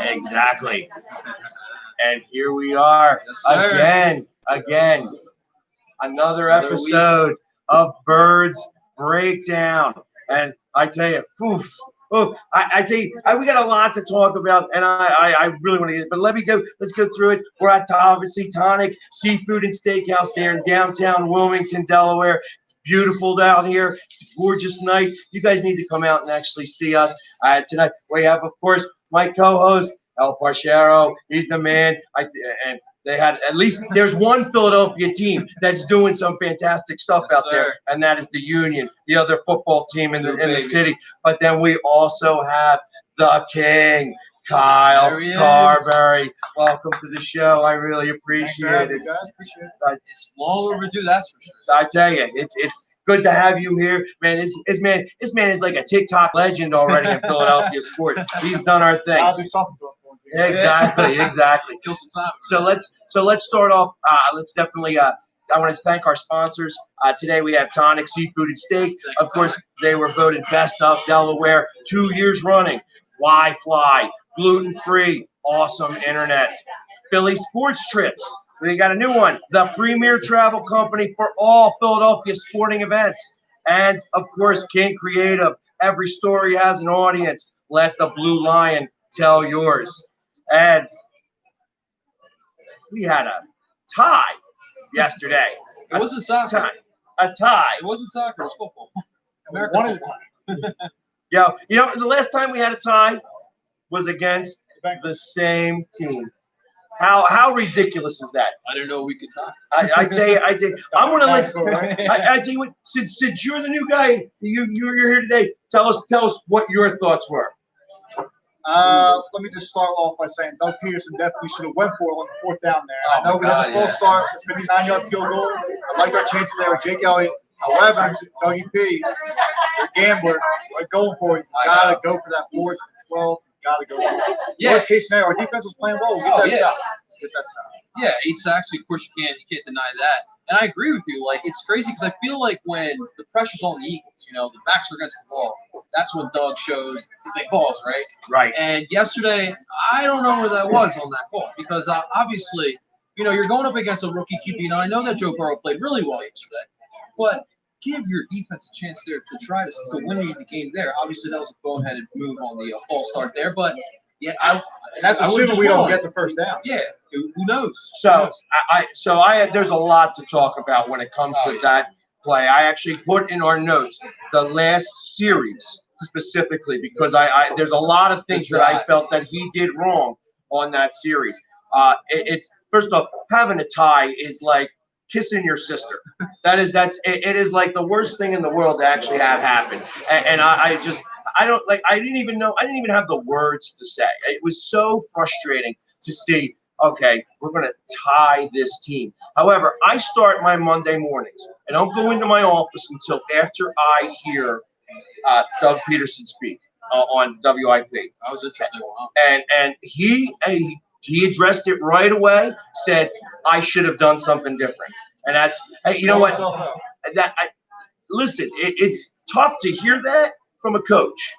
Exactly. And here we are again, another episode of Birds Breakdown. And I tell you, I tell you, we got a lot to talk about, and I really want to get. But let's go through it. We're at obviously Tonic Seafood and Steakhouse there in downtown Wilmington, Delaware. It's beautiful down here. It's a gorgeous night. You guys need to come out and actually see us tonight. We have, of course, my co-host El Parchero. He's the man. And they had at least there's one Philadelphia team that's doing some fantastic stuff out there, and that is the Union, the other football team in the city. But then we also have the King, Kyle Carberry. Welcome to the show. I really appreciate it. Guys. Appreciate it. It's long overdue, that's for sure. I tell you, it's good to have you here, man. This man is like a TikTok legend already in Philadelphia sports. He's done our thing. I'll do something for him. Exactly. Kill some time. So let's start off. Let's definitely. I want to thank our sponsors. Today we have Tonic Seafood and Steak. Of course, they were voted Best of Delaware 2 years running. Wi-Fi, gluten-free, awesome internet. Philly Sports Trips. We got a new one. The premier travel company for all Philadelphia sporting events. And, of course, King Creative. Every story has an audience. Let the Blue Lion tell yours. And we had a tie yesterday. It wasn't soccer. A tie. It wasn't soccer. It was football. One at a time. You know, the last time we had a tie was against the same team. How ridiculous is that? I didn't know we could tie. I tell you, I'm gonna let. I tell you what. Since you're the new guy, you're here today. Tell us what your thoughts were. Let me just start off by saying Doug Peterson definitely should have went for it on the fourth down there. I know we had the false start, it's 59-yard field goal. I liked our chances there with Jake Elliott. However, Dougie P, you're a gambler. Like going for it, you gotta go for that 4th and 12. You gotta go for it. Yeah. Worst case scenario, our defense was playing well. Get that stop. Yeah, 8 sacks. Of course, you can't deny that. And I agree with you. Like, it's crazy because I feel like when the pressure's on the Eagles, the backs are against the wall, that's when Doug shows the big balls, right? Right. And yesterday, I don't know where that was on that call because obviously, you're going up against a rookie QB. Now, I know that Joe Burrow played really well yesterday, but give your defense a chance there to try to win the game there. Obviously, that was a boneheaded move on the false start there, but yeah, and that's assuming we don't get the first down. Yeah, who knows? So there's a lot to talk about when it comes to that play. I actually put in our notes the last series specifically because there's a lot of things that I felt that he did wrong on that series. It's first off, having a tie is like kissing your sister. It is like the worst thing in the world to actually have happen. And I didn't even have the words to say. It was so frustrating to see, okay, we're going to tie this team. However, I start my Monday mornings. I don't go into my office until after I hear Doug Peterson speak on WIP. That was interesting. Wow. And he addressed it right away, said, I should have done something different. And that's, you know what? Listen, it's tough to hear that from a coach,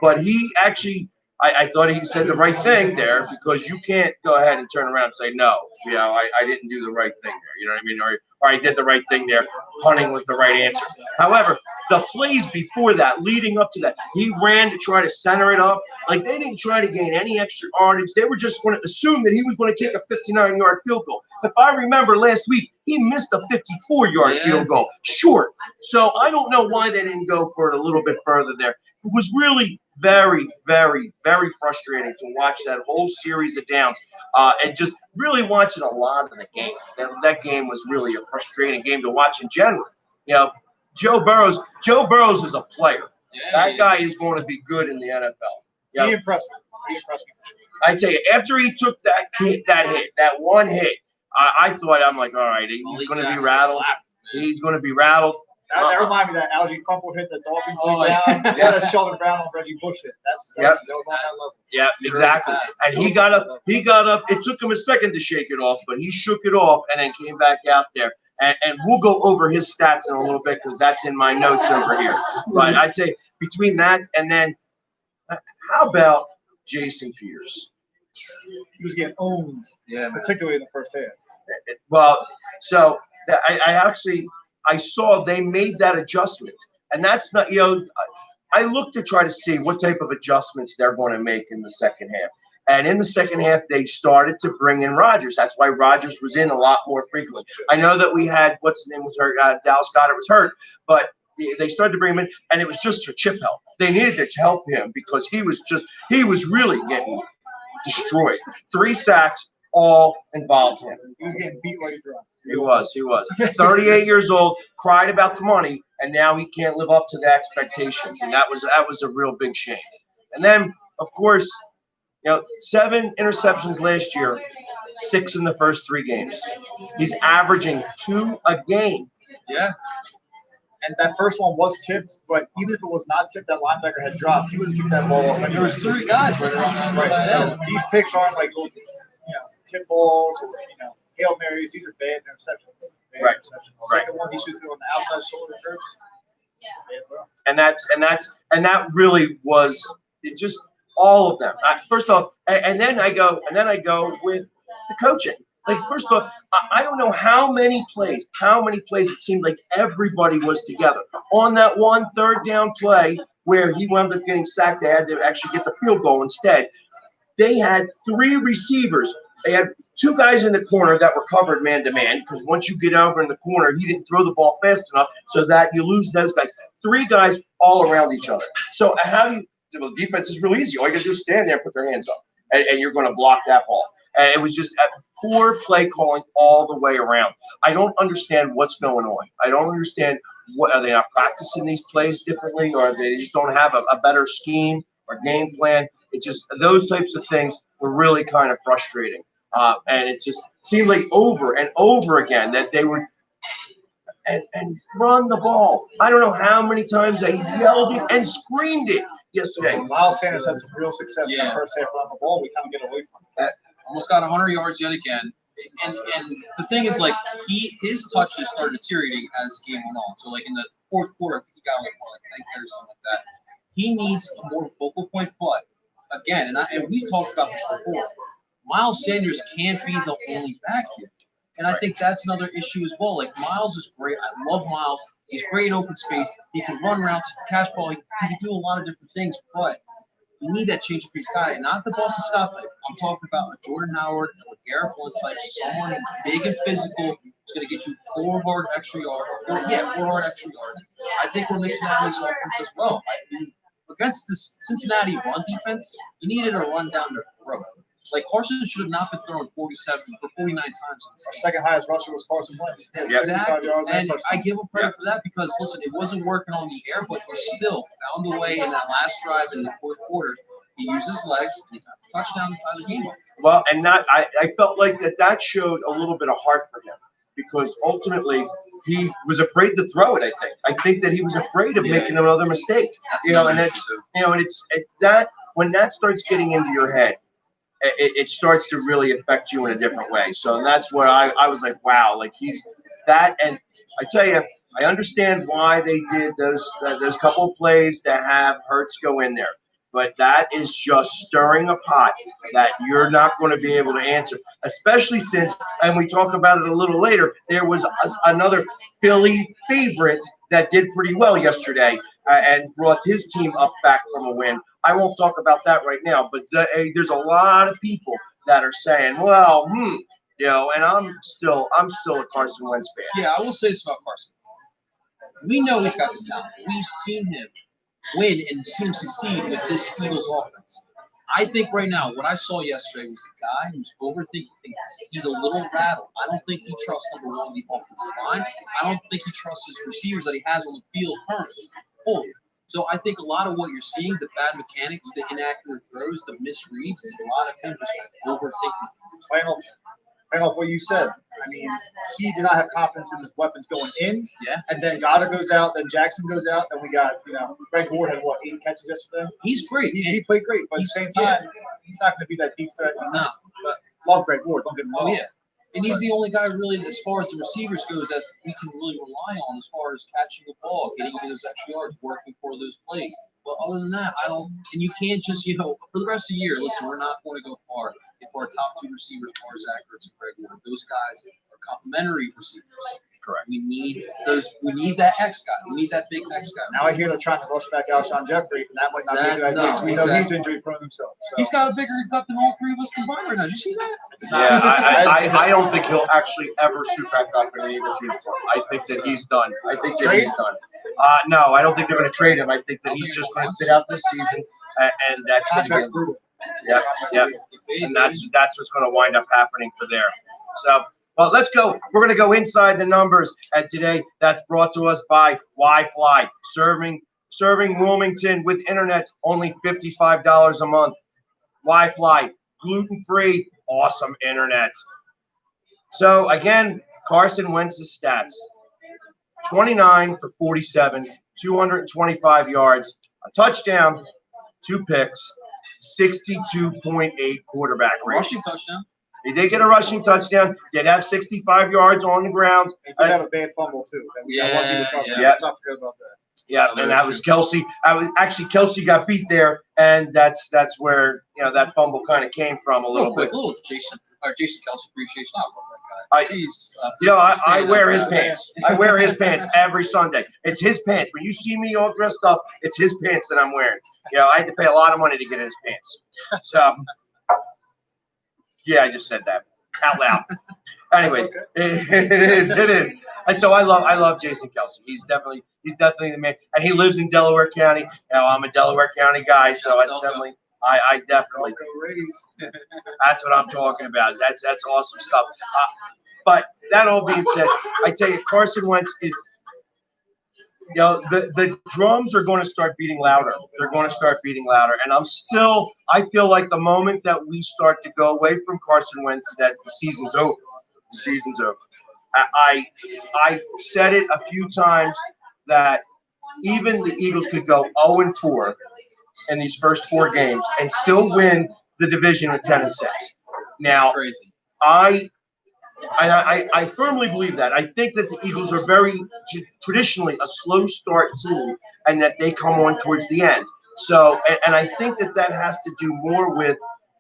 but he actually, I thought he said the right thing there because you can't go ahead and turn around and say, no, I didn't do the right thing there. You know what I mean? Or I did the right thing there. Punting was the right answer. However, the plays before that, leading up to that, he ran to try to center it up. Like they didn't try to gain any extra yardage. They were just going to assume that he was going to kick a 59-yard field goal. If I remember last week, he missed a 54-yard field goal, short. So I don't know why they didn't go for it a little bit further there. It was really very, very, very frustrating to watch that whole series of downs and just really watching a lot of the game. That game was really a frustrating game to watch in general. Joe Burrows is a player. Yeah, that guy is going to be good in the NFL. He impressed me. I tell you, after he took that one hit, I thought, I'm like, all right, he's going to be rattled. He's going to be rattled. That reminded me that Algie Crumple hit the Dolphins down. Yeah, that's Sheldon Brown on Reggie Bush hit. That was on that level. Yeah, exactly. And he got up. It took him a second to shake it off, but he shook it off and then came back out there. And we'll go over his stats in a little bit because that's in my notes over here. But I'd say between that and then, how about Jason Peters. He was getting owned, particularly in the first half. Well, so I saw they made that adjustment, and that's not, I looked to try to see what type of adjustments they're going to make in the second half. And in the second half, they started to bring in Rodgers. That's why Rodgers was in a lot more frequently. I know that we had, what's his name was hurt, Dallas Goedert was hurt, but they started to bring him in, and it was just for chip help. They needed to help him because he was really getting destroyed. 3 sacks, all involved him. He was getting beat like a drum. He was. 38 years old, cried about the money, and now he can't live up to the expectations. And that was a real big shame. And then, of course, 7 interceptions last year, 6 in the first 3 games. He's averaging 2 a game. Yeah. And that first one was tipped, but even if it was not tipped, that linebacker had dropped. He would have picked that ball up. There was 3 guys right around that. Right. So these picks aren't like tip balls or Hail Marys. These are bad interceptions. Right. Interceptions. The second one, he should throw on the outside shoulder first. And that really was it. Just all of them. First off, and then I go with the coaching. Like, first off, I don't know how many plays it seemed like everybody was together. On that one 3rd down play where he wound up getting sacked, they had to actually get the field goal instead. They had 3 receivers. They had 2 guys in the corner that were covered man-to-man because once you get over in the corner, he didn't throw the ball fast enough so that you lose those guys. 3 guys all around each other. So how do you – well, defense is real easy. All you got to do is stand there and put their hands up, and you're going to block that ball. And it was just poor play calling all the way around. I don't understand what's going on. I don't understand are they not practicing these plays differently, or they just don't have a better scheme or game plan. It just those types of things were really kind of frustrating. And it just seemed like over and over again that they would and run the ball. I don't know how many times I yelled it and screamed it yesterday. Miles Sanders had some real success in the first half on the ball. We kind of get away from it. Almost got 100 yards yet again. And the thing is, like, his touches started deteriorating as the game went on. So, like, in the 4th quarter, I think he got like 10 carries or something like that. He needs a more focal point. But again, and we talked about this before, Miles Sanders can't be the only back here. And I think that's another issue as well. Like, Miles is great. I love Miles. He's great in open space. He can run around, catch ball. He can do a lot of different things. But you need that change of pace guy, not the Boston Scott type. I'm talking about a Jordan Howard, a Garrett Blunt type, someone big and physical who's going to get you 4 hard extra yards. 4 hard extra yards. I think we're missing that in this offense as well. Against the Cincinnati run defense, you needed a run down the road. Like, Carson should have not been thrown 47 or 49 times. Our second highest rusher was Carson Wentz. Exactly. And I give him credit for that because, listen, it wasn't working on the air, but he still found a way in that last drive in the 4th quarter. He used his legs and he got the touchdown to tie the game up. Well, and I felt like that showed a little bit of heart for him because ultimately he was afraid to throw it. I think that he was afraid of making another mistake. And it's that when that starts getting into your head, it starts to really affect you in a different way. So that's what I was like, wow, like he's that. And I tell you, I understand why they did those couple of plays to have Hurts go in there. But that is just stirring a pot that you're not going to be able to answer, especially since, and we talk about it a little later, there was another Philly favorite that did pretty well yesterday and brought his team up back from a win. I won't talk about that right now, but there's a lot of people that are saying, well, and I'm still a Carson Wentz fan. Yeah, I will say this about Carson. We know he's got the talent. We've seen him win and see him succeed with this Eagles offense. I think right now what I saw yesterday was a guy who's overthinking things. He's a little rattled. I don't think he trusts, number one, the offensive line. I don't think he trusts his receivers that he has on the field currently fully. So I think a lot of what you're seeing, the bad mechanics, the inaccurate throws, the misreads, is a lot of him just overthinking. Playing off what you said. I mean, he did not have confidence in his weapons going in. Yeah. And then Goddard goes out, then Jackson goes out, then we got, Greg Ward had 8 catches yesterday? He's great. He played great, but at the same time, he's not going to be that deep threat. He's not. But love Greg Ward, don't get me wrong. Oh, yeah. And he's the only guy really, as far as the receivers goes, that we can really rely on as far as catching the ball, getting those extra yards, working for those plays. But other than that, I don't. And you can't just, for the rest of the year, listen, we're not going to go far. If our top two receivers are Zach Ertz and Greg Ward, those guys are complementary receivers. Correct. We need those. We need that X guy. We need that big X guy. Now I hear they're trying to rush back Alshon Jeffrey, and that might not be a good idea. No, because we know he's exactly. injury prone himself. So. He's got a bigger gut than all three of us combined right now. Did you see that? Yeah, I don't think he'll actually ever suit back up in an Eagles uniform. I think that he's done. I think that he's done. No, I don't think they're going to trade him. I think that he's just going to sit out this season, and that's going to Contract's be. brutal. Yeah, and that's what's going to wind up happening for there. So, well, let's go. We're going to go inside the numbers, and today that's brought to us by Wi-Fly, serving Wilmington with internet, only $55 a month. Wi-Fi, gluten-free, awesome internet. So again, Carson Wentz's stats: 29 for 47, 225 yards, a touchdown, 2 picks, 62.8 quarterback rating. Rushing touchdown. He did get a rushing touchdown. Did have 65 yards on the ground. He did have a bad fumble too. Yeah. Let's not forget about that. Yeah, and that was Kelsey. Kelsey got beat there, and that's where that fumble kind of came from a little bit. Little Jason Kelsey appreciation. I love that guy. He's I wear his pants. I wear his pants every Sunday. It's his pants. When you see me all dressed up, it's his pants that I'm wearing. I had to pay a lot of money to get in his pants. So, yeah, I just said that out loud. Anyways, it is. So I love Jason Kelsey. He's definitely the man, and he lives in Delaware County. I'm a Delaware County guy, so it's definitely. I definitely. That's what I'm talking about. That's awesome stuff. But that all being said, I tell you, Carson Wentz is. The drums are going to start beating louder. They're going to start beating louder, and I feel like the moment that we start to go away from Carson Wentz, that the season's over. The season's over. I said it a few times that even the Eagles could go 0-4 in these first 4 games and still win the division with 10-6. Now, I firmly believe that. I think that the Eagles are very traditionally a slow start team, and that they come on towards the end. So, and I think that has to do more with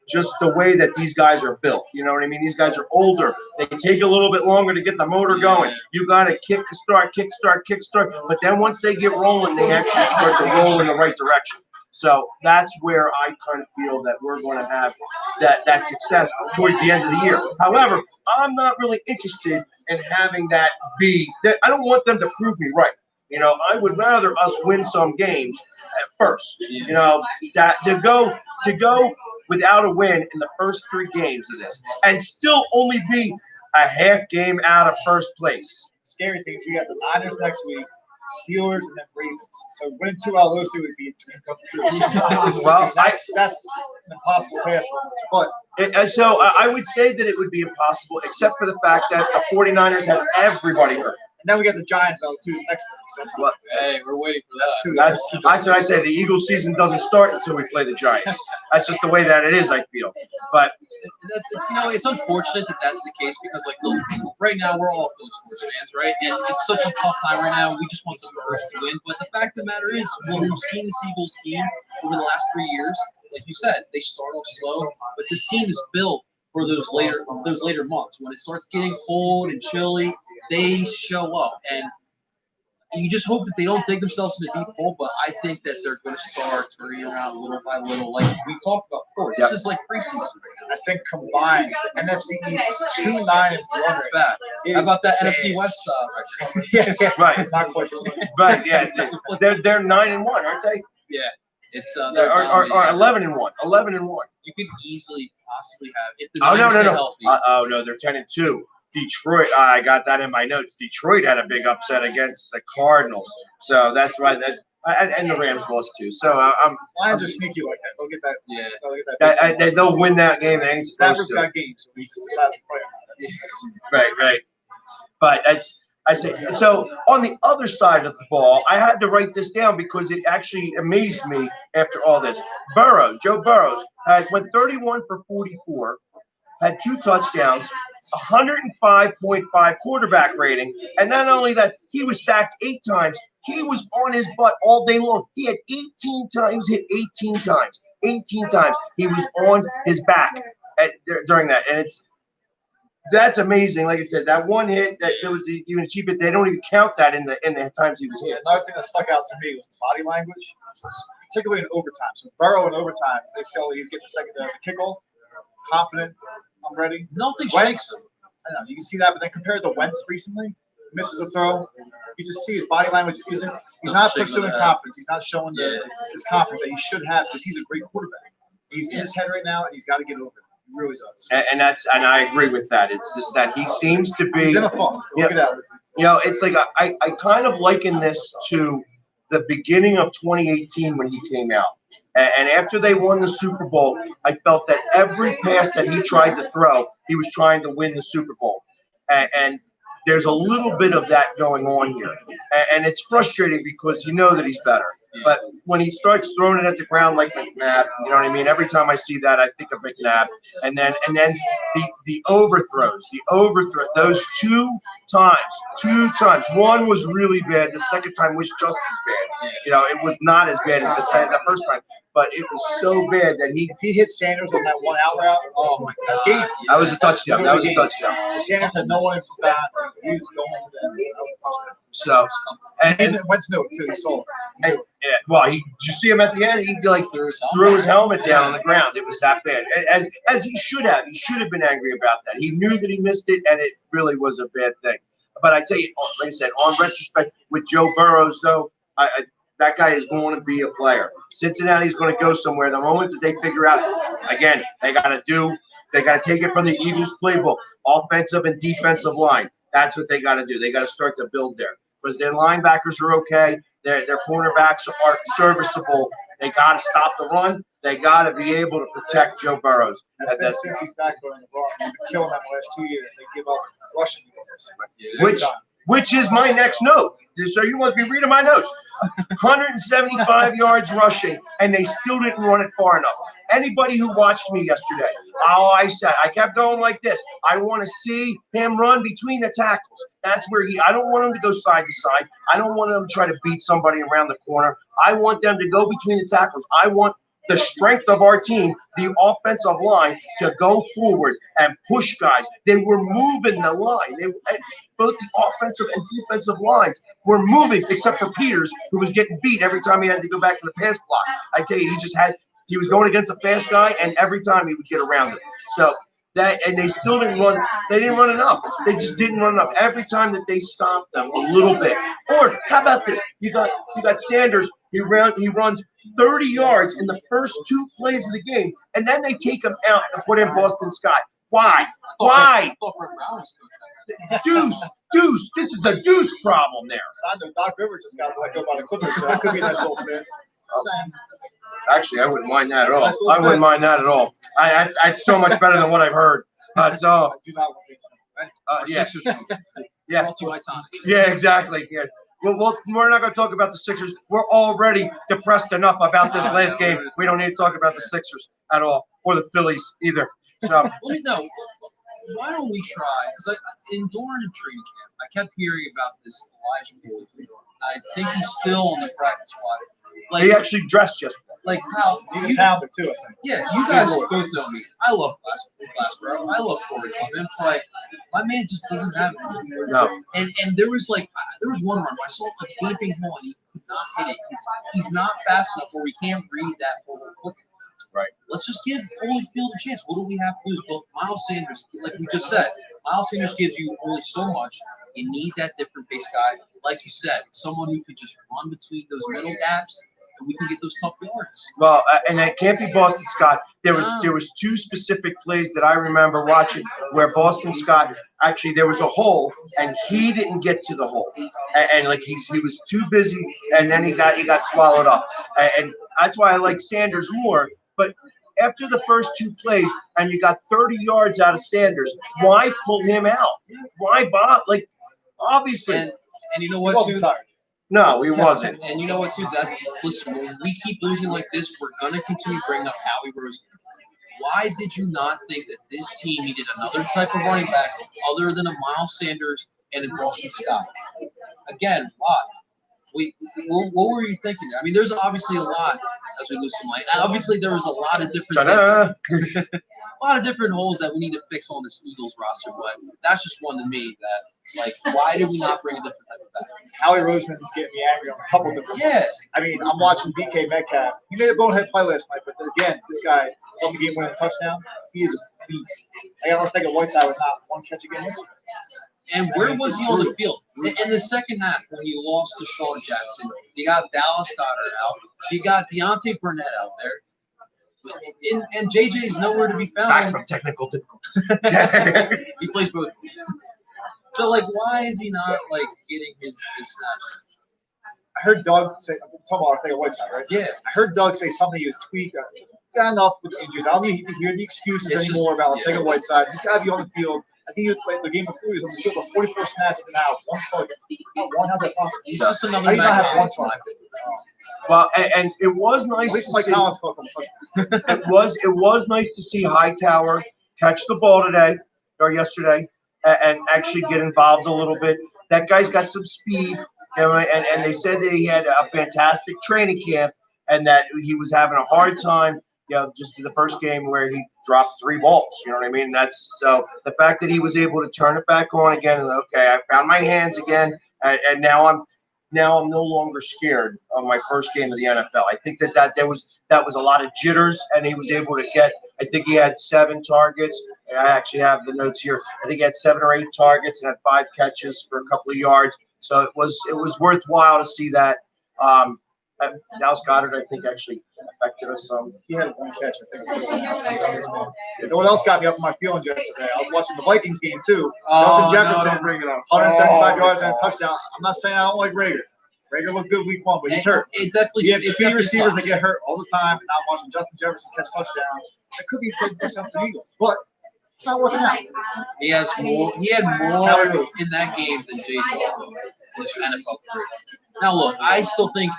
just the way that these guys are built. You know what I mean? These guys are older. They take a little bit longer to get the motor going. You got to kick start. But then once they get rolling, they actually start to roll in the right direction. So that's where I kind of feel that we're going to have that success towards the end of the year. However, I'm not really interested in having that be that. I don't want them to prove me right. I would rather us win some games at first. That to go without a win in the first 3 games of this, and still only be a half game out of first place. Scary thing is we have the Niners next week, Steelers, and then Ravens. So winning 2 out of those 2 would be a dream come true. Well, that's an impossible pass for us. But so I would say that it would be impossible, except for the fact that the 49ers have everybody hurt. And then we got the Giants out too next time. So that's what? Hey, we're waiting for that. That's what I said. The Eagles season doesn't start until we play the Giants. That's just the way that it is, I feel. But it's unfortunate that that's the case because, look, right now we're all Philly sports fans, right? And it's such a tough time right now. We just want the Birds to win. But the fact of the matter is, when we've seen this Eagles team over the last 3 years, like you said, they start off slow, but this team is built for those later months when it starts getting cold and chilly. They show up, and you just hope that they don't dig themselves in a deep hole. But I think that they're going to start turning around little by little, like we talked about before. This is like preseason right now. I think combined, the NFC East is 2-9-1. That's bad. How about that NFC West record? Yeah, right, not quite. Right, yeah, they're 9-1, aren't they? Yeah, it's or 11-1. 11-1. You could easily possibly have if the Niners stay healthy. healthy. No, they're 10-2. Detroit, I got that in my notes. Detroit had a big upset against the Cardinals, so that's why and the Rams lost too. So Lions are sneaky like that. They'll get that. Yeah, they'll get that. They'll win that game. They ain't supposed to. Got games, so we just decided to play them. Right. But I say so. On the other side of the ball, I had to write this down because it actually amazed me after all this. Joe Burrows went 31 for 44, had 2 touchdowns, 105.5 quarterback rating. And not only that, he was sacked 8 times. He was on his butt all day long. He had 18 times, hit 18 times. 18 times. He was on his back during that. And that's amazing. Like I said, that one hit, that was even cheap, but they don't even count that in the times he was hit. Another thing that stuck out to me was the body language, particularly in overtime. So Burrow in overtime, they say he's getting the kickoff, confident, I'm ready. Nothing Wentz, shakes him. I know, you can see that, but then compared to Wentz recently, misses a throw. You just see his body language he's not pursuing confidence. He's not showing his confidence that he should have because he's a great quarterback. He's in his head right now, and he's got to get over it. He really does. And I agree with that. It's just that he seems to be. He's in a funk. Look at that. It's like I kind of liken this to the beginning of 2018 when he came out. And after they won the Super Bowl, I felt that every pass that he tried to throw, he was trying to win the Super Bowl. And there's a little bit of that going on here. And it's frustrating because you know that he's better. But when he starts throwing it at the ground like McNabb, you know what I mean? Every time I see that, I think of McNabb. And then the overthrows, those two times. One was really bad. The second time was just as bad. It was not as bad as the first time. But it was so bad that he hit Sanders on that one out route. Oh my God, that's game. That was a touchdown. Sanders had no one in his back. He was going to them. So, and Wentz knew it too. He saw it. Did you see him at the end? He threw his helmet down on the ground. It was that bad, as he should have. He should have been angry about that. He knew that he missed it, and it really was a bad thing. But I tell you, like I said, on retrospect, with Joe Burrows though, that guy is going to be a player. Cincinnati's going to go somewhere. The moment that they figure out, again, they got to take it from the Eagles playbook, offensive and defensive line. That's what they got to do. They got to start to build there because their linebackers are okay. Their cornerbacks are serviceable. They got to stop the run. They got to be able to protect Joe Burrows. That's since he's back going the ball. He's been killing them the last 2 years. They give up rushing yards. Which is my next note. So you must be reading my notes. 175 yards rushing, and they still didn't run it far enough. Anybody who watched me yesterday, I kept going like this. I want to see him run between the tackles. That's where I don't want him to go side to side. I don't want him to try to beat somebody around the corner. I want them to go between the tackles. I want the strength of our team, the offensive line, to go forward and push guys. They were moving the line. Both the offensive and defensive lines were moving, except for Peters, who was getting beat every time he had to go back to the pass block. I tell you, he was going against a fast guy, and every time he would get around him. So and they still didn't run. They didn't run enough. They just didn't run enough. Every time that they stopped them a little bit. Or how about this? You got Sanders. He runs 30 yards in the first 2 plays of the game, and then they take him out and put in Boston Scott. Why? Deuce. This is a deuce problem there. I know Doc Rivers just got let go by the Clippers, so that could be a nice little fit. Actually, I wouldn't mind that at all. I wouldn't mind that at all. It's so much better than what I've heard. But I do not want yeah, Yeah. Yeah, exactly. Yeah. Well, we're not going to talk about the Sixers. We're already depressed enough about this last game. We don't need to talk about the Sixers at all, or the Phillies either. So why don't we try? Because during the training camp, I kept hearing about this Elijah Wood. I think he's still on the practice squad. He actually dressed yesterday. Like Kyle, he's a talented too, I think. Yeah, you guys both know me. I love Glassboro. I love Corey Clement. But my man just doesn't have it. No. And there was one run where I saw a gaping hole and he could not hit it. He's not fast enough where we can't read that hole quickly. Right. Let's just give Holyfield a chance. What do we have to lose? Well, Miles Sanders, like we just said, Miles Sanders gives you only so much. You need that different pace guy. Like you said, someone who could just run between those middle gaps. We can get those tough yards. Well, and that can't be Boston Scott. There was 2 specific plays that I remember watching where Boston Scott actually there was a hole and he didn't get to the hole, and like he was too busy, and then he got swallowed up, and that's why I like Sanders more. But after the first 2 plays and you got 30 yards out of Sanders, why pull him out? Why Bob? Like obviously, and you know what? He wasn't tired. No, he wasn't. And you know what, too? Listen, when we keep losing like this, we're going to continue bringing up Howie Roseman. Why did you not think that this team needed another type of running back other than a Miles Sanders and a Boston Scott? Again, why? What were you thinking there? I mean, there's obviously a lot as we lose some light. Obviously, there was a lot of different things, a lot of different holes that we need to fix on this Eagles roster, but that's just one to me that, like, why did we not bring a different type of back? Howie Roseman is getting me angry on a couple different Yeah. things. I mean, I'm watching DK Metcalf. He made a bonehead play last night, but again, this guy on the game-winning touchdown, he is a beast. I almost think a Whiteside with not one catch again yesterday. And where was he on the field? In the second half, when you lost to Sean Jackson, you got Dallas Goedert out, you got Deontay Burnett out there, and JJ is nowhere to be found. Back from technical difficulties. He plays both ways. So, like, why is he not, like, getting his snaps? I heard Doug say, I'm talking about, I think, a Whiteside, right? Yeah. I heard Doug say something he was tweaked. Got enough with the injuries. I don't need to hear the excuses It's anymore just- about yeah. taking Whiteside. He's got to be on the field. I think he was like the game before he was on the field for 44 snaps and now one target. How's that possible? He's just another How do you not Mac have one Jones. target? Well, and it was At nice least to Mike see. Collins caught him a touchdown. It was nice to see Hightower catch the ball today or yesterday and actually get involved a little bit. That guy's got some speed, you know, and they said that he had a fantastic training camp and that he was having a hard time, you know, just in the first game where he dropped 3 balls. You know what I mean? That's so the fact that he was able to turn it back on again. And okay, I found my hands again, and now I'm no longer scared of my first game of the NFL. I think that there was a lot of jitters, and he was able to get. I think he had 7 targets. I actually have the notes here. I think he had 7 or 8 targets and had 5 catches for a couple of yards. So it was worthwhile to see that. Dallas Goedert, I think, actually affected us some. He had one catch, I think. You know what else got me up in my feelings yesterday? I was watching the Vikings game too. Justin Jefferson, don't bring it up. 175 yards and a touchdown. I'm not saying I don't like Rager. Rager looked good week 1, but he's hurt. It definitely. You have it speedy definitely receivers that sucks. get hurt all the time, and I'm watching Justin Jefferson catch touchdowns. It could be a big touchdown for the Eagles, but it's not working out. He has more. He had more Hallelujah. in that game than Jay Dillon in his NFL career. Now, look, I still think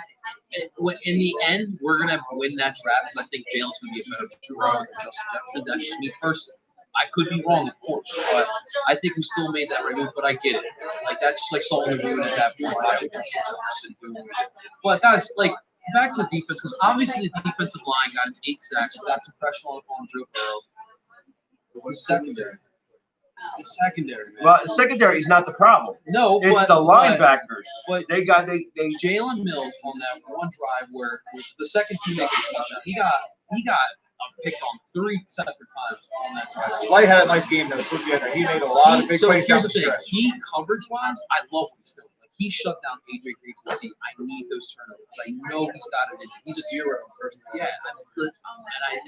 in the end we're gonna win that draft because I think Jalen's gonna be a better thrower than Justin Jefferson. That's just me personally. I could be wrong, of course, but I think we still made that right move. But I get it. Like that's just like someone who knew at that point watching Justin Jefferson doing it. But guys, like back to the defense because obviously the defensive line got its 8 sacks. We got some pressure on Joe Burrow. The secondary. The secondary, man. Well, the secondary is not the problem. No, It's but, the linebackers. But They Jalen Mills on that one drive where the second teammate gets a touchdown, he got picked on 3 separate times on that drive. Slay had a nice game that was put together. He made a lot of big So plays down here's the the thing. stretch. He coverage-wise, I love what he's doing. Like he shut down AJ Green to see I need those turnovers. I know he's got it in him. He's a 0 person. Yeah, that's good.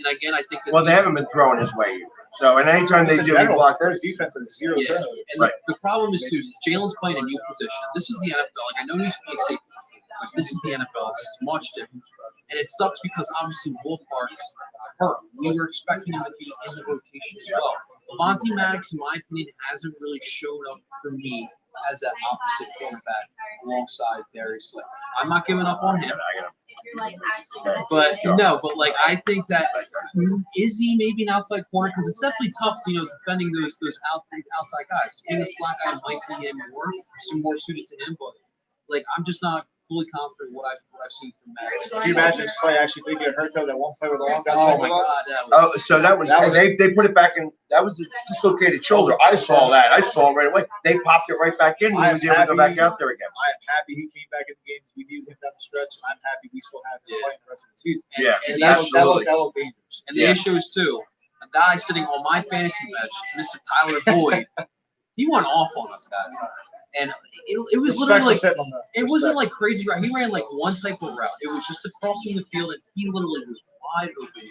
And again, I think that well, they haven't been throwing his way either. So, and anytime they In do, he general, blocks. Bears defense is 0 Yeah. turnovers. And the problem is too, Jalen's playing a new position. This is the NFL. Like I know he's playing safety, but this is the NFL. It's much different. And it sucks because obviously Wolf Parks hurt. We were expecting him to be in the rotation as well. Levante Maddox, in my opinion, hasn't really showed up for me as that opposite quarterback alongside Darius Slay. I'm not giving up on him. But no, but like I think that is he maybe an outside corner because it's definitely tough, defending those outside guys. Being a slot guy might be him more suited to him, but like I'm just not fully confident what I've seen from Maddox. Do you imagine if Slay actually did get hurt though? That one play with the long got Oh my tackled up? God, that was. So that was and they put it back in. That was a dislocated shoulder. I saw that. I saw it right away. They popped it right back in. And he was able to go back out there again. I am happy he came back in the games. We needed him down the stretch, and I'm happy we still have him playing the rest of the season. Yeah. And And the that looked dangerous. And the issue is too, a guy sitting on my fantasy bench, Mr. Tyler Boyd, he went off on us guys, and it was literally like it wasn't like crazy route. He ran like one type of route. It was just crossing the field, and he literally was wide open,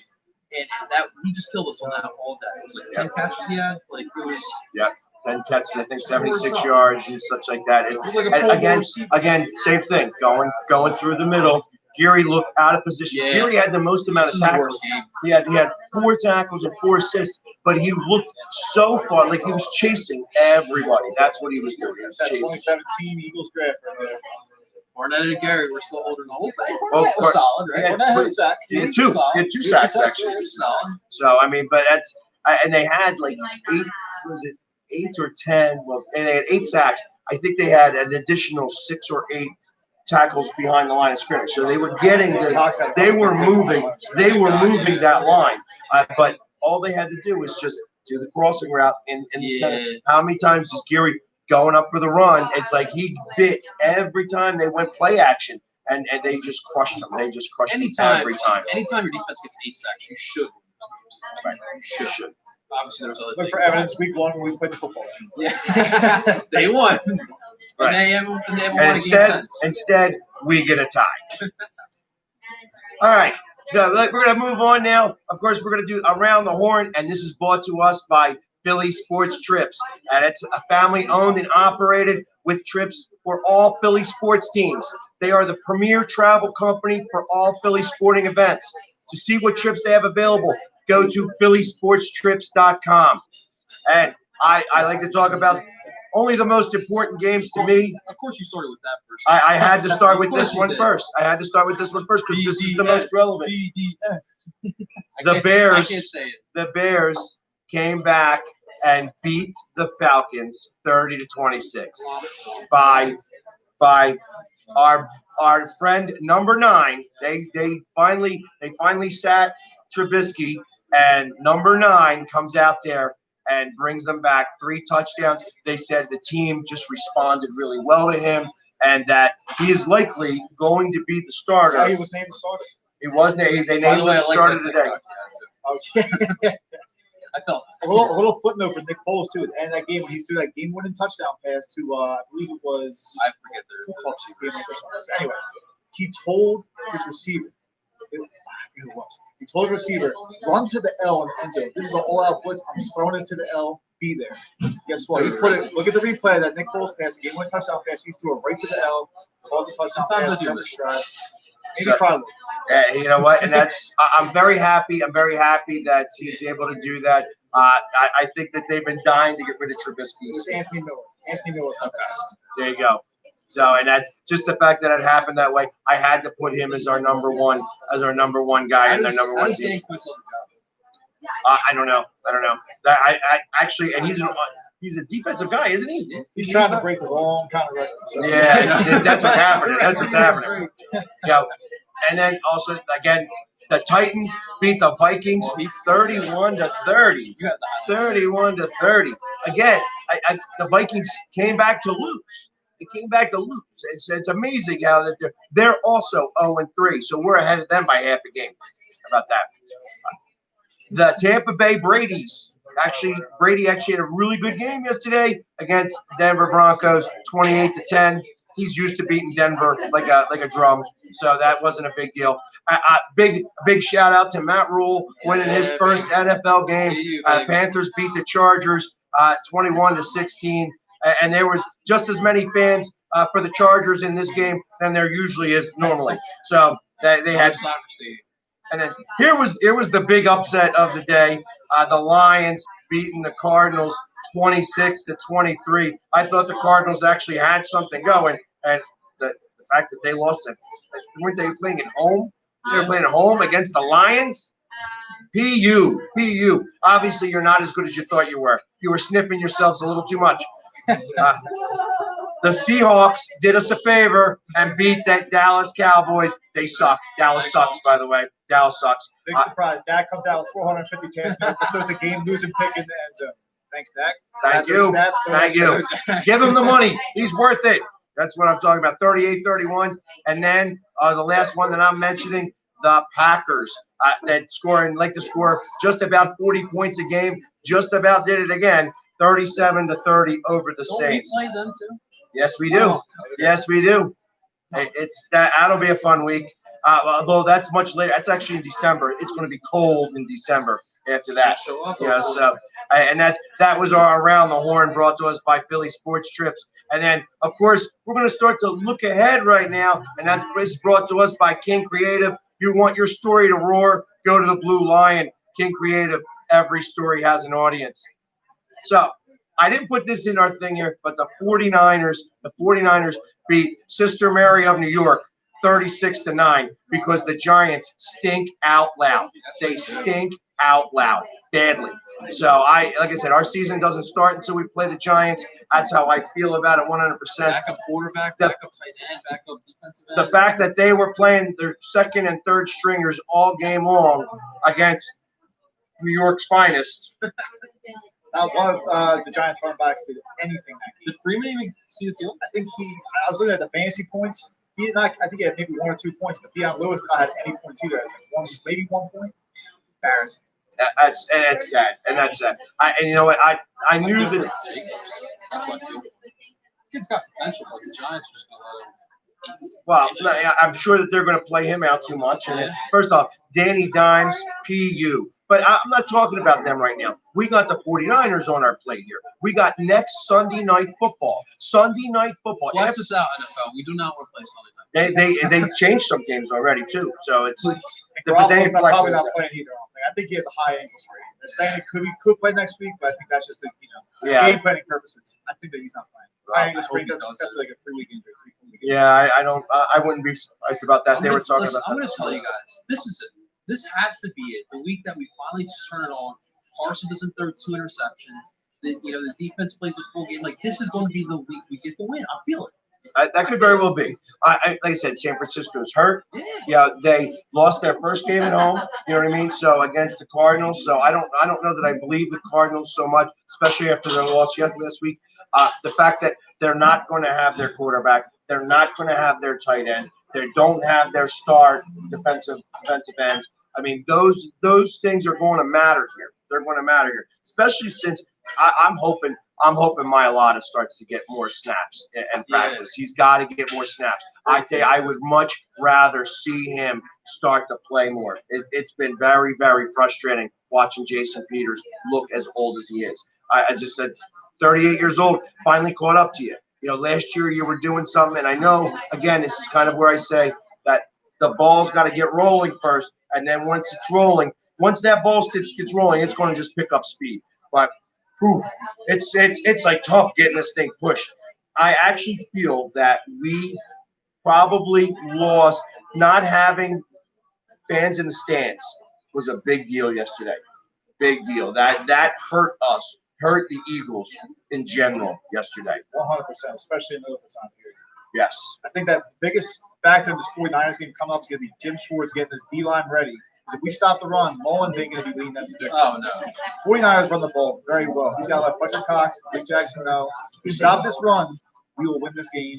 and that he just killed us on that all day. It was like 10 catches he had. Like it was. 10 catches, I think 76 yards and such like that. It was like a And Pro Bowl receiver. again, same thing. Going through the middle. Geary looked out of position. Yeah. Geary had the most amount This of is the tackles. worst game. He had 4 tackles and 4 assists, but he looked so far like he was chasing everybody. That's what he was doing. He was That's that chasing. 2017 Eagles draft right there. Barnett and Gary were still holding the whole thing. Well, Barnett was solid, right? Well, that had a sack. He had two. He had two sacks actually. Solid. So I mean, but that's and they had like 8. Was it 8 or 10? Well, and they had 8 sacks. I think they had an additional 6 or 8 tackles behind the line of scrimmage. So they were getting they were moving that line. But all they had to do was just do the crossing route in the center. How many times is Gary going up for the run? It's like he bit every time they went play action, and they just crushed them. They just crushed them every time. Anytime your defense gets 8 sacks, you should. Right. You should. Obviously, there's other Look things. for evidence week 1 when we played the football team. Yeah. They won. Right. And they haven't won And a game since. instead, we get a tie. All right. So we're going to move on now. Of course, we're going to do Around the Horn, and this is brought to us by Philly Sports Trips. And it's a family-owned and operated with trips for all Philly sports teams. They are the premier travel company for all Philly sporting events. To see what trips they have available, go to phillysportstrips.com. And I like to talk about only the most important games to me. Of course, you started with that first. I had to start with this one did. first. I had to start with this one first because this is the most relevant. The I Bears, can't say it. the Bears came back and beat the Falcons 30-26 by our friend number 9. They finally sat Trubisky, and number 9 comes out there and brings them back 3 touchdowns. They said the team just responded really well to him, and that he is likely going to be the starter. Yeah, he was named the starter. He was named. They By named the him way, I the like starter that today. TikTok. Okay. I felt A little footnote for Nick Foles too. At the end of that game, when he threw that game-winning touchdown pass to, I believe it was. I forget their Anyway, he told his receiver. I forget who it was. He told his receiver, "Run to the L in the end zone. This is an all-out blitz. I'm throwing it to the L. Be there." Guess what? He put it. Look at the replay of that Nick Foles pass, the game-winning touchdown pass. He threw it right to the L. Called the touchdown Sometimes pass. I do Never this. stride. Maybe So- try a little. You know what? And I'm very happy. I'm very happy that he's able to do that. I think that they've been dying to get rid of Trubisky. It's Anthony Miller. Anthony Miller. There you go. So, and that's just the fact that it happened that way. I had to put him as our number one guy and their number one team. I don't know. I actually, and he's a defensive guy, isn't he? He's trying to break the wrong kind of record. Yeah, that's what's happening. That's what's happening. Yeah. And then also, again, the Titans beat the Vikings 31-30. 31-30. Again, the Vikings came back to lose. They came back to lose. It's amazing how that they're also 0-3. So we're ahead of them by half a game. How about that? The Tampa Bay Brady's. Brady actually had a really good game yesterday against Denver Broncos, 28-10. He's used to beating Denver like a drum, so that wasn't a big deal. Big shout out to Matt Rule winning his first NFL game. Panthers beat the Chargers 21-16, and there was just as many fans for the Chargers in this game than there usually is normally. So they had. And then here was the big upset of the day. The Lions beating the Cardinals 26-23. I thought the Cardinals actually had something going, and the fact that they lost it, weren't they playing at home? They were playing at home against the Lions. PU. Obviously, you're not as good as you thought you were. You were sniffing yourselves a little too much. The Seahawks did us a favor and beat that Dallas Cowboys. They suck. Dallas sucks, by the way. Dallas sucks. Big surprise. Dak comes out with 450 pass yards, throws the game-losing pick in the end zone. Thanks, Dak. Thank you. Thank you. Give him the money. He's worth it. That's what I'm talking about, 38-31. And then the last one that I'm mentioning, the Packers that like to score just about 40 points a game, just about did it again, 37-30 over the Saints. Don't we play them too? Yes, we do. Yes, we do. That'll be a fun week. Although that's much later. That's actually in December. It's going to be cold in December after that. Yeah. So, and that was our Around the Horn brought to us by Philly Sports Trips. And then, of course, we're going to start to look ahead right now, and that's brought to us by King Creative. You want your story to roar? Go to the Blue Lion. King Creative. Every story has an audience. So, I didn't put this in our thing here, but the 49ers beat Sister Mary of New York 36-9 because the Giants stink out loud. They stink out loud badly. So like I said, our season doesn't start until we play the Giants. That's how I feel about it 100%. Backup quarterback, backup tight end, backup defensive end. The fact that they were playing their second and third stringers all game long against New York's finest. One of the Giants running backs did anything that game. Did Freeman even see the field? I was looking at the fantasy points. He did not. I think he had maybe 1 or 2 points, but Deion Lewis did not have any points either. Maybe 1 point. Embarrassing. That's sad, and that's sad. And you know what? I knew that. Jacobs. That's what I feel. Kid's got potential, but the Giants are just gonna let him. Well, I'm sure that they're going to play him out too much. And first off, Danny Dimes, PU. But I'm not talking about them right now. We got the 49ers on our plate here. We got next Sunday night football. Sunday night football. Flex us out, NFL. We do not want to play Sunday night. They changed some games already too. So it's Garoppolo's probably not playing either. I think he has a high ankle sprain. They're saying he could play next week, but I think that's just game planning purposes. I think that he's not playing. High ankle sprain that's like a 3-week injury. Yeah, I wouldn't be surprised about that. They were talking about. I'm going to tell you guys, this is it. This has to be it. The week that we finally just turn it on. Carson doesn't throw 2 interceptions. The defense plays a full game. Like, this is going to be the week we get the win. I feel it. That could very well be. Like I said, San Francisco's hurt. Yeah, they lost their first game at home. You know what I mean? So against the Cardinals. So I don't know that I believe the Cardinals so much, especially after their loss this week. The fact that they're not going to have their quarterback, they're not going to have their tight end, they don't have their star defensive ends. I mean, those things are going to matter here. They're going to matter here, especially since I'm hoping Mailata starts to get more snaps and practice. He's got to get more snaps. I tell you, I would much rather see him start to play more. It's been very, very frustrating watching Jason Peters look as old as he is. I just, at 38 years old, finally caught up to you. You know, last year you were doing something, and I know, again, this is kind of where I say that the ball's got to get rolling first, and then once it's rolling, once that ball gets rolling, it's going to just pick up speed. But it's like tough getting this thing pushed. I actually feel that we probably lost. Not having fans in the stands was a big deal yesterday. Big deal. That hurt us. Hurt the Eagles in general yesterday. 100%, especially in the overtime period. Yes. I think that the biggest factor in this 49ers game coming up is going to be Jim Schwartz getting this D-line ready. Because if we stop the run, Mullins ain't going to be leading them to victory. Oh, no. 49ers run the ball very well. He's got to let Fletcher Cox, Rick Jackson know. If we stop this run, we will win this game.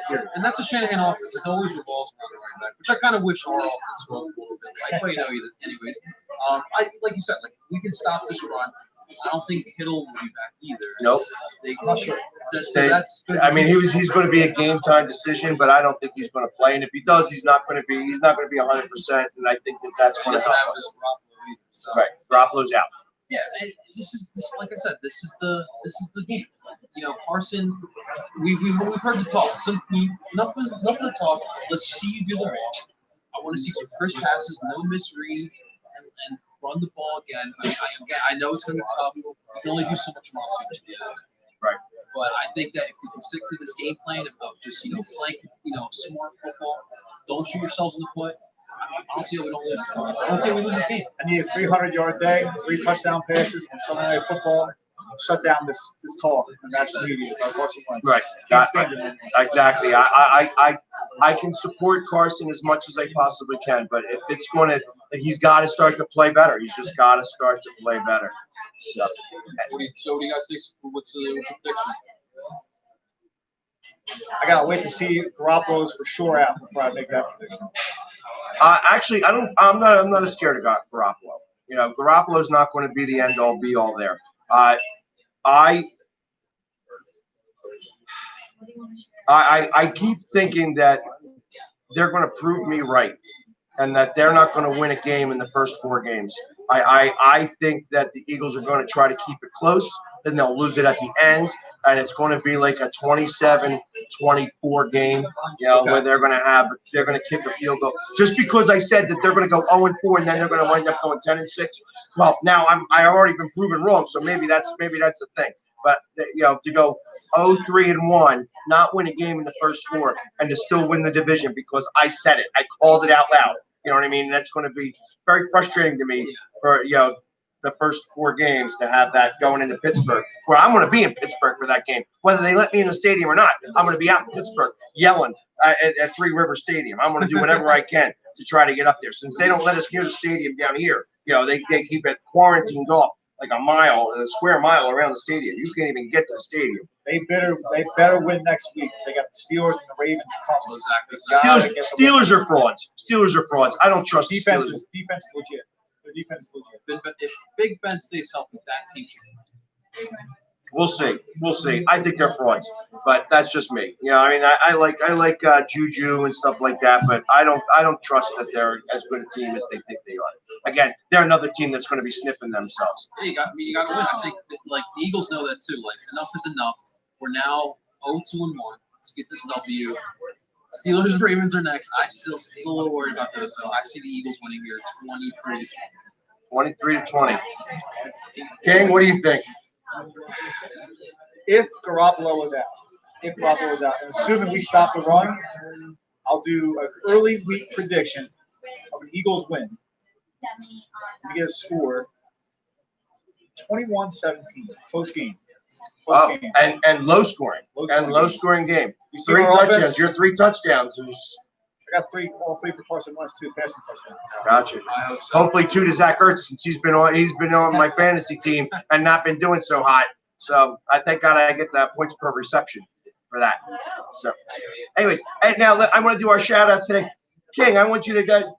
Period. And that's a Shanahan offense. It always revolves around the running back, which I kind of wish our offense was a little bit. I play either. Anyways, like you said, like we can stop this run. I don't think Kittle will be back either. Nope. I'm not sure. That's good. I mean, he's going to be a game time decision, but I don't think he's going to play. And if he does, he's not going to be 100%. And I think that's going to help us. So. Right, Garoppolo's out. Yeah, and this like I said, this is the game. You know, Carson, we've heard the talk. Enough of the talk. Let's see you do the ball. I want to see some first passes, no misreads, and run the ball again. I know it's going to be tough. You can only do so much more. Right. But I think that if we can stick to this game plan of just playing smart football, don't shoot yourselves in the foot. I don't see how we don't lose. I don't see how we lose this game. And he has 300-yard day, 3 touchdown passes on Sunday Night Football. Shut down this talk in the national media about Carson Wentz. Right. Exactly. I can support Carson as much as I possibly can, but if it's going to, he's got to start to play better. He's just got to start to play better. So what do you guys think? What's the prediction? I gotta wait to see Garoppolo's for sure out before I make that prediction. Actually, I'm not as scared of Garoppolo. You know, Garoppolo's not going to be the end all be all there. I keep thinking that they're going to prove me right, and that they're not going to win a game in the first 4 games. I think that the Eagles are going to try to keep it close, then they'll lose it at the end, and it's going to be like a 27-24 game, where they're going to kick a field goal. Just because I said that they're going to go 0-4 and then they're going to wind up going 10-6. Well, now I already been proven wrong, so maybe that's the thing. But to go 0-3-1, not win a game in the first 4, and to still win the division because I said it, I called it out loud. You know what I mean? That's going to be very frustrating to me for the first 4 games to have that going into Pittsburgh, where I'm going to be in Pittsburgh for that game, whether they let me in the stadium or not. I'm going to be out in Pittsburgh yelling at Three River Stadium. I'm going to do whatever I can to try to get up there. Since they don't let us near the stadium down here, they keep it quarantined off like a square mile around the stadium. You can't even get to the stadium. They better win next week. They got the Steelers and the Ravens coming. Exactly. Steelers are frauds. Steelers are frauds. I don't trust defense. the Steelers. Defense is legit. Their defense is legit. If Big Ben stays healthy, that team should. We'll see. I think they're frauds, but that's just me. I mean, I like Juju and stuff like that, but I don't trust that they're as good a team as they think they are. Again, they're another team that's going to be sniffing themselves. Yeah, you got to win. I think that, the Eagles know that too. Enough is enough. We're now 0-2-1. Let's get this W. Steelers and Ravens are next. I still a little worried about those, so I see the Eagles winning here 23-20. 23-20. King, what do you think? If Garoppolo was out, and assuming we stop the run, I'll do an early week prediction of an Eagles win. We get a score 21-17, close game. Game. And low scoring. Low scoring game. 3 touchdowns. Offense? Your 3 touchdowns. I got all three for Carson Wentz, 2 passing touchdowns. Gotcha. So. Hopefully 2 to Zach Ertz, since he's been on my fantasy team and not been doing so hot. So I thank God I get the points per reception for that. So, anyways, and now I want to do our shout outs today. King, I want you to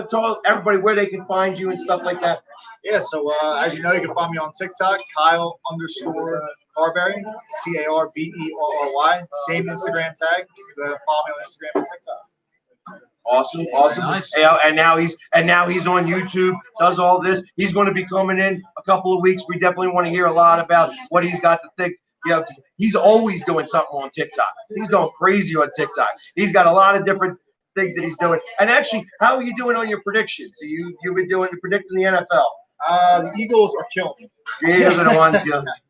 tell everybody where they can find you and stuff like that. Yeah. So as you know, you can find me on TikTok, Kyle_Carberry, CARBERRY. Same Instagram tag. You can follow me on Instagram and TikTok. Awesome. Nice. And now he's on YouTube, does all this. He's going to be coming in a couple of weeks. We definitely want to hear a lot about what he's got to think. He's always doing something on TikTok. He's going crazy on TikTok. He's got a lot of different things that he's doing. And actually, how are you doing on your predictions? So you've been predicting the NFL. The Eagles are killing me. The Eagles are the ones.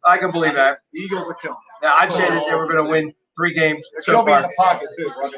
I can believe that. The Eagles are killing me. Now I've said that they were going to win 3 games so They'll be far. in the pocket too. Bro.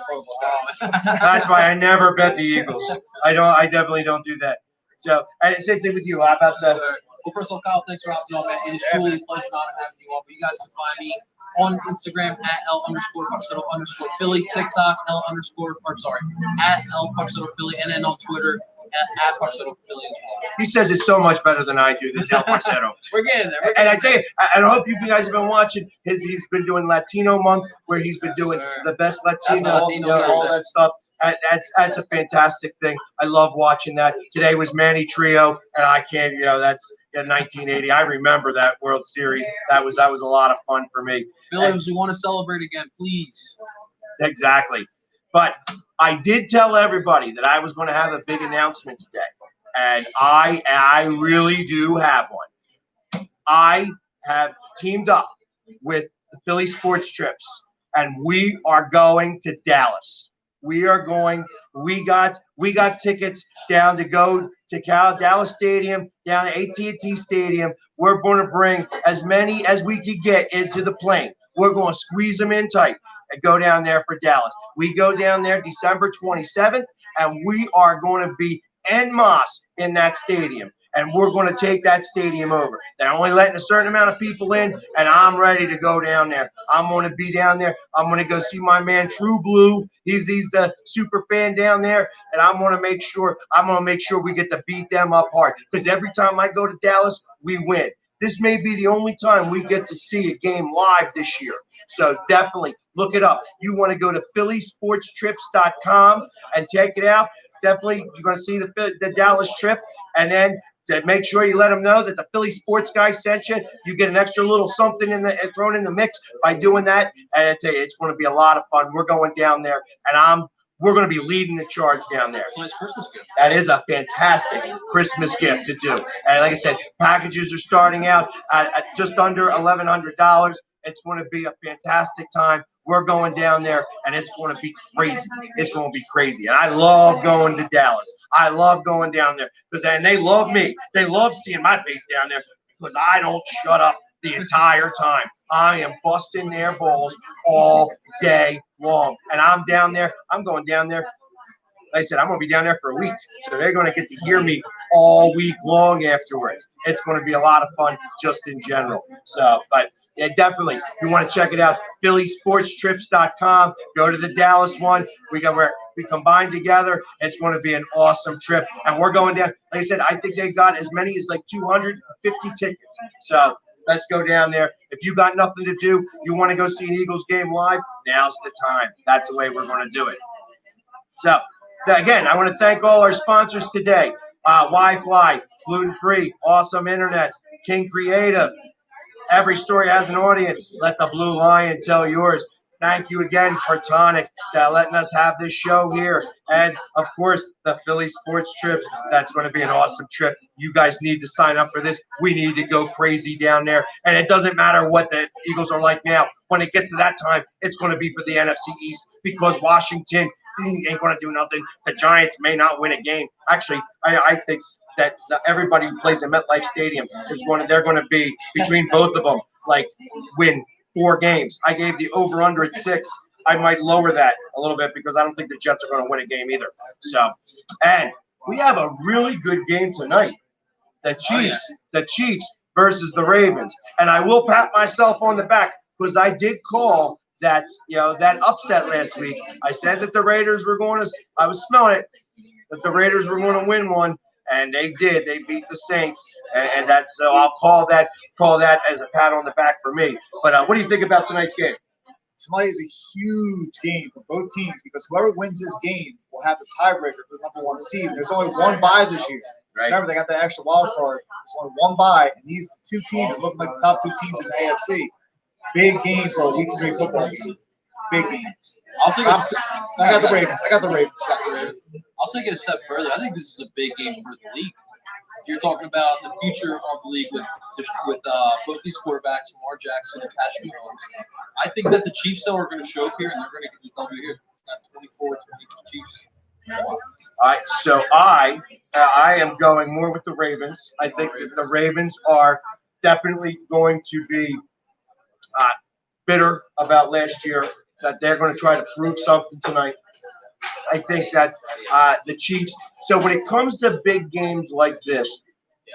That's why I never bet the Eagles. I definitely don't do that. So, and same thing with you. How about that? Well, first of all, Kyle, thanks for hopping on, man. It is truly a pleasure and honor having you on. But you guys can find me on Instagram at L_Puxetto_Philly, TikTok at L_Puxetto_Philly, and then on Twitter at Puxetto Philly as well. He says it so much better than I do, this El Puxetto. We're getting there. And I tell you, I hope you guys have been watching. He's been doing Latino Month, where he's been doing the best Latino, all that stuff. That's a fantastic thing. I love watching that. Today was Manny Trio, and I can't, that's 1980. I remember that World Series. That was a lot of fun for me. Phillies, we want to celebrate again, please. Exactly. But I did tell everybody that I was going to have a big announcement today, and I really do have one. I have teamed up with the Philly Sports Trips, and we are going to Dallas. We got tickets down to go to Dallas Stadium, down to AT&T Stadium. We're going to bring as many as we can get into the plane. We're going to squeeze them in tight and go down there for Dallas. We go down there December 27th, and we are going to be en masse in that stadium. And we're going to take that stadium over. They're only letting a certain amount of people in, and I'm ready to go down there. I'm going to be down there. I'm going to go see my man True Blue. He's the super fan down there, and I'm going to make sure we get to beat them up hard. Because every time I go to Dallas, we win. This may be the only time we get to see a game live this year. So definitely look it up. You want to go to phillysportstrips.com and check it out. Definitely, you're going to see the Dallas trip, and then to make sure you let them know that the Philly Sports Guy sent you. You get an extra little something thrown in the mix by doing that. And I tell you, it's going to be a lot of fun. We're going down there, and we're going to be leading the charge down there. It's a nice Christmas gift. That is a fantastic Christmas gift to do. And like I said, packages are starting out at just under $1,100. It's going to be a fantastic time. We're going down there, and it's going to be crazy. It's going to be crazy. And I love going to Dallas. I love going down there and they love me. They love seeing my face down there because I don't shut up the entire time. I am busting their balls all day long. And I'm down there. I'm going down there. Like I said, I'm going to be down there for a week. So they're going to get to hear me all week long afterwards. It's going to be a lot of fun just in general. So, but yeah, definitely. If you want to check it out, PhillySportsTrips.com. Go to the Dallas one. We combined together. It's going to be an awesome trip. And we're going down. Like I said, I think they got as many as like 250 tickets. So let's go down there. If you got nothing to do, you want to go see an Eagles game live, now's the time. That's the way we're going to do it. So again, I want to thank all our sponsors today. Wi-Fi, gluten-free, awesome internet, King Creative. Every story has an audience. Let the Blue Lion tell yours. Thank you again, Protonic, for letting us have this show here. And, of course, the Philly Sports Trips. That's going to be an awesome trip. You guys need to sign up for this. We need to go crazy down there. And it doesn't matter what the Eagles are like now. When it gets to that time, it's going to be for the NFC East because Washington ain't going to do nothing. The Giants may not win a game. Actually, I think that everybody who plays in MetLife Stadium they're going to be between both of them, like win 4 games. I gave the over/under at 6. I might lower that a little bit because I don't think the Jets are going to win a game either. So, and we have a really good game tonight. The Chiefs versus the Ravens, and I will pat myself on the back because I did call that that upset last week. I said that the Raiders were going to. I was smelling it that the Raiders were going to win one. And they did. They beat the Saints, and that's so. I'll call that as a pat on the back for me. But what do you think about tonight's game? Tonight is a huge game for both teams because whoever wins this game will have the tiebreaker for the #1 seed. There's only one bye this year. Right. Remember, they got that extra wild card. There's only one bye, and these 2 teams are looking like the top 2 teams in the AFC. Big game for a Week 3 football game. Big game. I got the Ravens. I got the Ravens. I'll take it a step further. I think this is a big game for the league. You're talking about the future of the league with both these quarterbacks, Lamar Jackson and Patrick Mahomes. I think that the Chiefs though are going to show up here and they're going to get the W here. 24-20 Chiefs. All right, so I am going more with the Ravens. I think that the Ravens are definitely going to be bitter about last year, that they're going to try to prove something tonight. I think that the Chiefs – so when it comes to big games like this,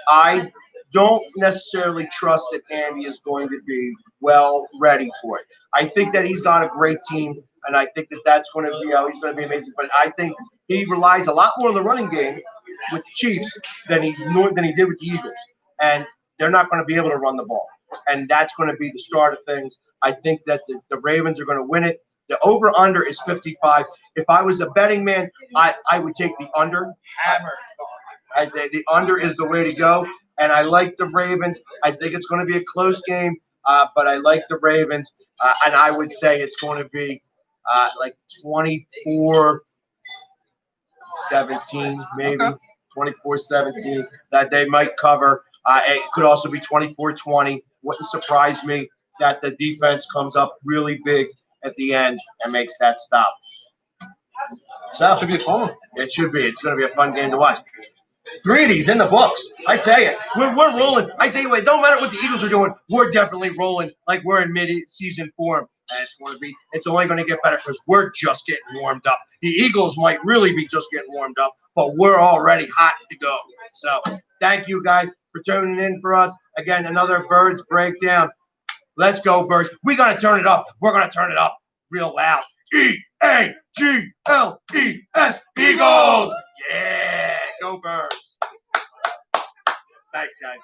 I don't necessarily trust that Andy is going to be well ready for it. I think that he's got a great team, and I think that that's going to be he's going to be amazing. But I think he relies a lot more on the running game with the Chiefs than he did with the Eagles, and they're not going to be able to run the ball, and that's going to be the start of things. I think that the Ravens are going to win it. The over/under is 55. If I was a betting man, I would take the under. Hammer. The under is the way to go. And I like the Ravens. I think it's going to be a close game, but I like the Ravens. And I would say it's going to be like 24-17, maybe. Okay. 24-17, that they might cover. It could also be 24-20. Wouldn't surprise me that the defense comes up really big at the end and makes that stop. So it should be a fun one. It should be. It's going to be a fun game to watch. 3 of these in the books. I tell you, we're rolling. I tell you what, it don't matter what the Eagles are doing. We're definitely rolling like we're in mid-season form. And it's only going to get better because we're just getting warmed up. The Eagles might really be just getting warmed up, but we're already hot to go. So thank you guys for tuning in for us. Again, another Birds Breakdown. Let's go, Birds. We're going to turn it up. We're going to turn it up real loud. EAGLES, Eagles. Yeah, go Birds. Thanks, guys.